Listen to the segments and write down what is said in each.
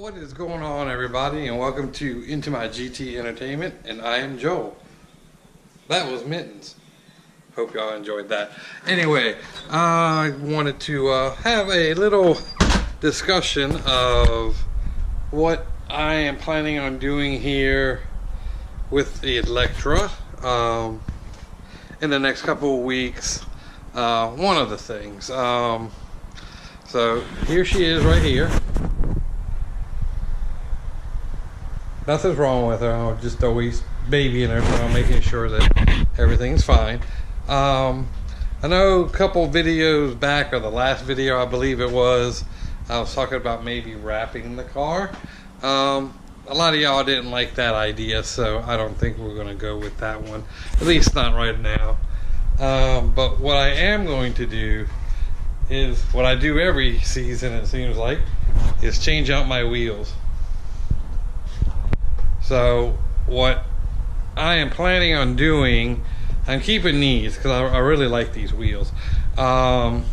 What is going on, everybody, and welcome to Into My GT Entertainment, and I am Joel. That was Mittens. Hope y'all enjoyed that. Anyway, I wanted to have a little discussion of what I am planning on doing here with the Electra in the next couple of weeks. One of the things. So here she is right here. Nothing's wrong with her. I'm just always babying her, so I'm making sure that everything's fine. I know a couple videos back, or the last video I believe it was, I was talking about maybe wrapping the car. A lot of y'all didn't like that idea, so I don't think we're going to go with that one. At least not right now. But what I am going to do is what I do every season, it seems like, is change out my wheels. So what I am planning on doing, I'm keeping these because I really like these wheels, but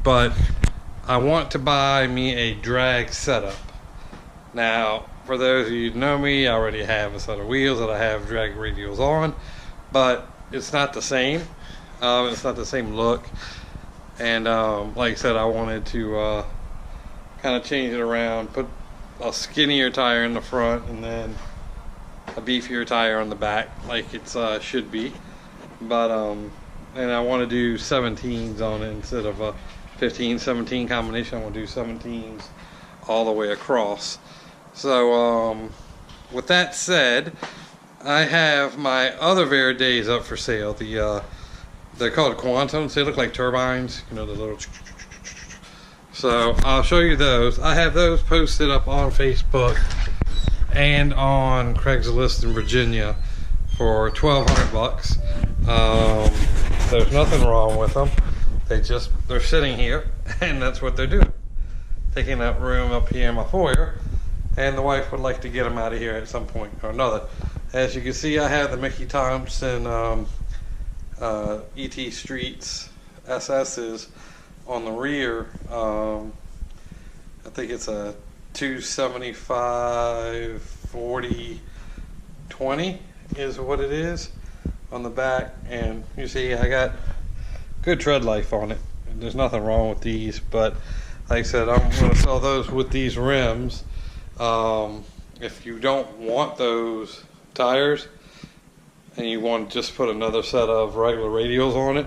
I want to buy me a drag setup. Now, for those of you who know me, I already have a set of wheels that I have drag radials on, but it's not the same. It's not the same look, and like I said, I wanted to kind of change it around, put a skinnier tire in the front and then a beefier tire on the back, like it should be. But and I want to do 17s on it instead of a 15-17 combination. I want to do 17s all the way across. So with that said, I have my other Veridays up for sale. They're called Quantums. They look like turbines, you know, the little. So I'll show you those. I have those posted up on Facebook and on Craigslist in Virginia for $1,200. There's nothing wrong with them. They're sitting here, and that's what they're doing, taking up room up here in my foyer. And the wife would like to get them out of here at some point or another. As you can see, I have the Mickey Thompson ET Streets SS's on the rear. I think it's a 275 40 20 is what it is on the back, and you see I got good tread life on it, and there's nothing wrong with these. But like I said, I'm going to sell those with these rims. If you don't want those tires and you want to just put another set of regular radials on it,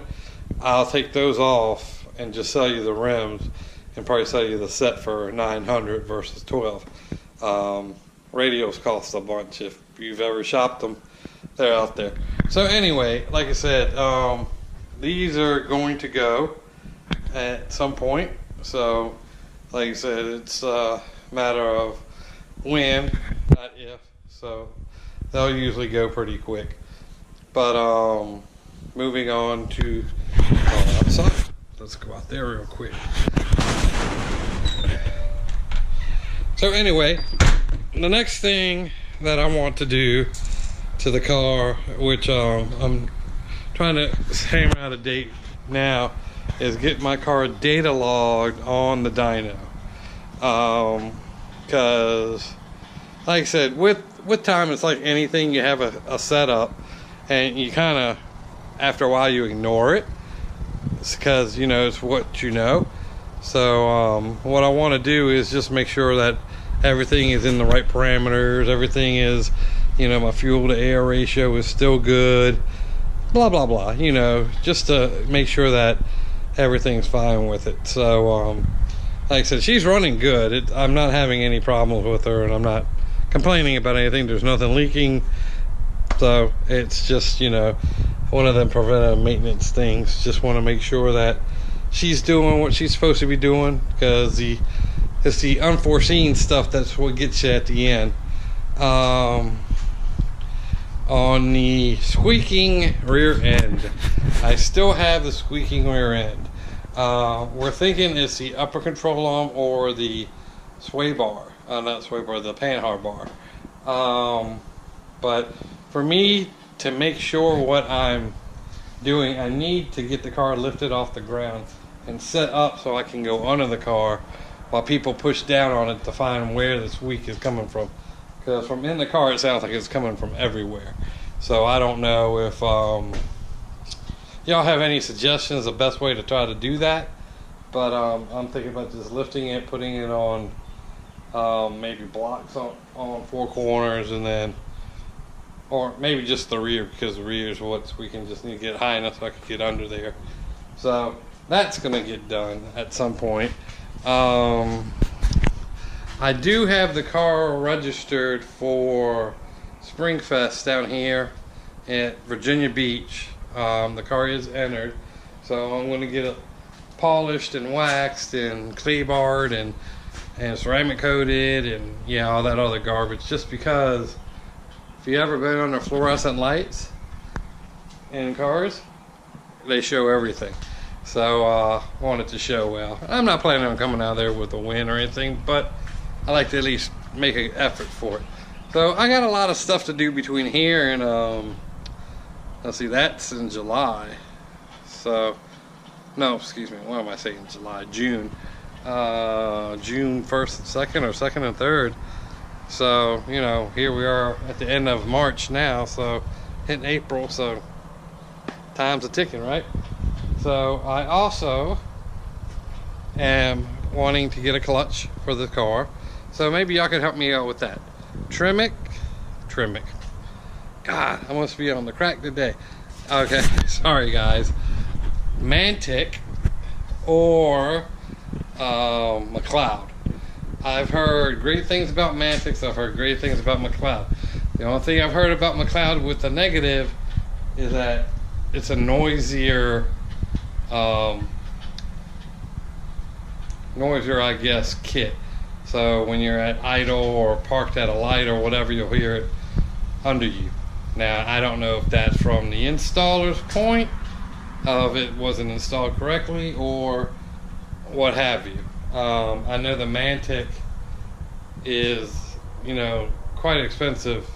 I'll take those off and just sell you the rims, and probably sell you the set for $900 versus $1,200. Radials cost a bunch. If you've ever shopped them, they're out there. So anyway, like I said, these are going to go at some point. So like I said, it's a matter of when, not if. So they'll usually go pretty quick. But moving on to outside. Let's go out there real quick. So anyway, the next thing that I want to do to the car, which I'm trying to hammer out a date now, is get my car data logged on the dyno. Because like I said, with time, it's like anything. You have a setup, and you kind of, after a while, you ignore it. It's because, you know, it's what you know. So what I want to do is just make sure that everything is in the right parameters. Everything is, you know, my fuel to air ratio is still good. Blah, blah, blah. You know, just to make sure that everything's fine with it. So like I said, she's running good. I'm not having any problems with her, and I'm not complaining about anything. There's nothing leaking. So it's just, you know, one of them preventive maintenance things. Just want to make sure that she's doing what she's supposed to be doing, because it's the unforeseen stuff that's what gets you at the end. On the squeaking rear end, I still have the squeaking rear end. We're thinking it's the upper control arm or the sway bar. Not sway bar, the panhard bar. But for me to make sure what I'm doing, I need to get the car lifted off the ground and set up so I can go under the car while people push down on it to find where the squeak is coming from. Because from in the car, it sounds like it's coming from everywhere. So I don't know if y'all have any suggestions, the best way to try to do that. But I'm thinking about just lifting it, putting it on maybe blocks on four corners, and then, or maybe just the rear, because the rear is what we can just need to get high enough so I can get under there. So that's gonna get done at some point. I do have the car registered for Springfest down here at Virginia Beach. The car is entered, so I'm going to get it polished and waxed and clay barred and ceramic coated and yeah, all that other garbage, just because if you ever been under fluorescent lights in cars, they show everything. So I want it to show well. I'm not planning on coming out there with a win or anything, but I like to at least make an effort for it. So I got a lot of stuff to do between here and let's see, that's in July. So no, excuse me, what am I saying? July, June. June 1st and 2nd, or 2nd and 3rd. So, you know, here we are at the end of March now, so hitting April, so time's a ticking, right? So I also am wanting to get a clutch for the car, so maybe y'all can help me out with that. Tremec. God, I must be on the crack today. Okay, sorry guys. Mantic or McLeod. I've heard great things about Mantics. I've heard great things about McLeod. The only thing I've heard about McLeod with the negative is that it's a noisier, I guess, kit. So when you're at idle or parked at a light or whatever, you'll hear it under you. Now, I don't know if that's from the installer's point of it wasn't installed correctly or what have you. I know the Mantic is, you know, quite expensive.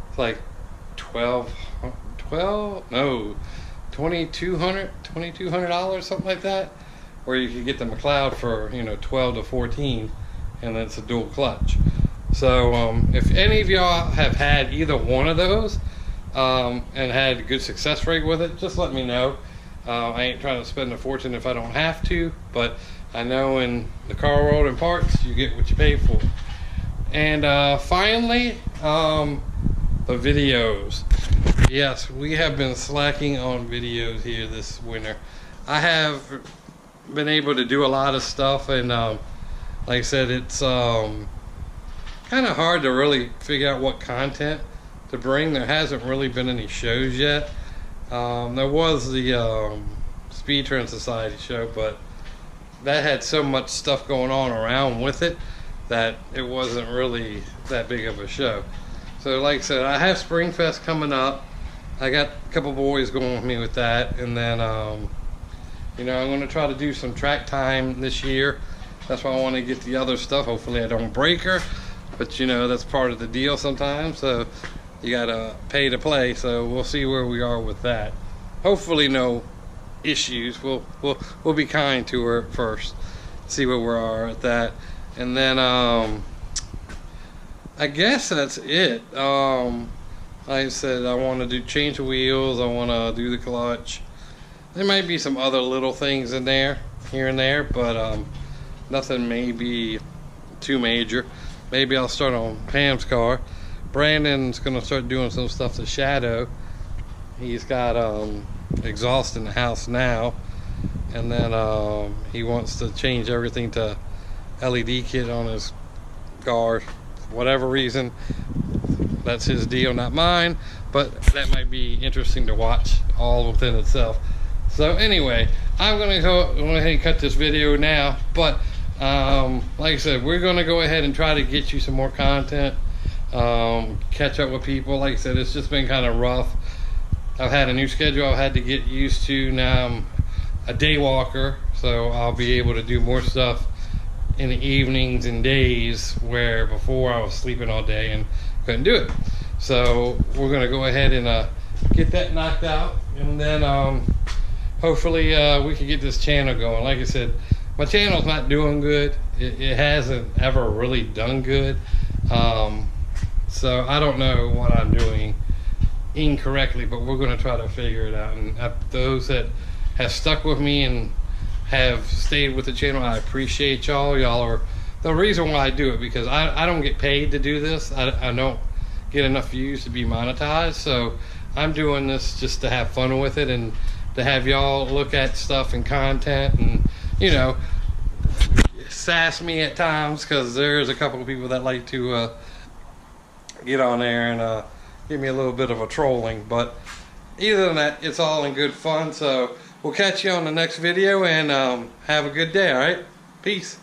It's like $2,200, something like that, where you could get the McLeod for, you know, 12 to 14, and then it's a dual clutch. So if any of y'all have had either one of those and had good success rate with it, just let me know. I ain't trying to spend a fortune if I don't have to, but I know in the car world and parts, you get what you pay for. And finally, the videos. Yes, we have been slacking on videos here this winter. I have been able to do a lot of stuff, and like I said, it's kind of hard to really figure out what content to bring. There hasn't really been any shows yet. There was the Speed Trend Society show, but that had so much stuff going on around with it that it wasn't really that big of a show. So like I said, I have Springfest coming up. I got a couple boys going with me with that, and then you know, I'm going to try to do some track time this year. That's why I want to get the other stuff. Hopefully I don't break her, but you know, that's part of the deal sometimes, so you gotta pay to play. So we'll see where we are with that. Hopefully no issues. We'll be kind to her first, see where we are at that, and then I guess that's it. Like I said, I want to change the wheels. I want to do the clutch. There might be some other little things in there, here and there, but nothing maybe too major. Maybe I'll start on Pam's car. Brandon's gonna start doing some stuff to Shadow. He's got exhaust in the house now, and then he wants to change everything to LED kit on his car. For whatever reason, that's his deal, not mine, but that might be interesting to watch all within itself. So anyway, I'm gonna go ahead and cut this video now, but like I said, we're gonna go ahead and try to get you some more content, catch up with people. Like I said, it's just been kind of rough. I've had a new schedule I've had to get used to. Now I'm a day walker, so I'll be able to do more stuff in the evenings and days, where before I was sleeping all day and couldn't do it. So we're gonna go ahead and get that knocked out, and then hopefully we can get this channel going. Like I said, my channel's not doing good. It hasn't ever really done good. So I don't know what I'm doing incorrectly, but we're going to try to figure it out. And those that have stuck with me and have stayed with the channel, I appreciate y'all. Y'all are the reason why I do it, because I don't get paid to do this. I don't get enough views to be monetized, so I'm doing this just to have fun with it and to have y'all look at stuff and content and, you know, sass me at times, because there's a couple of people that like to get on there and give me a little bit of a trolling. But either than that, it's all in good fun. So we'll catch you on the next video, and have a good day. All right, peace.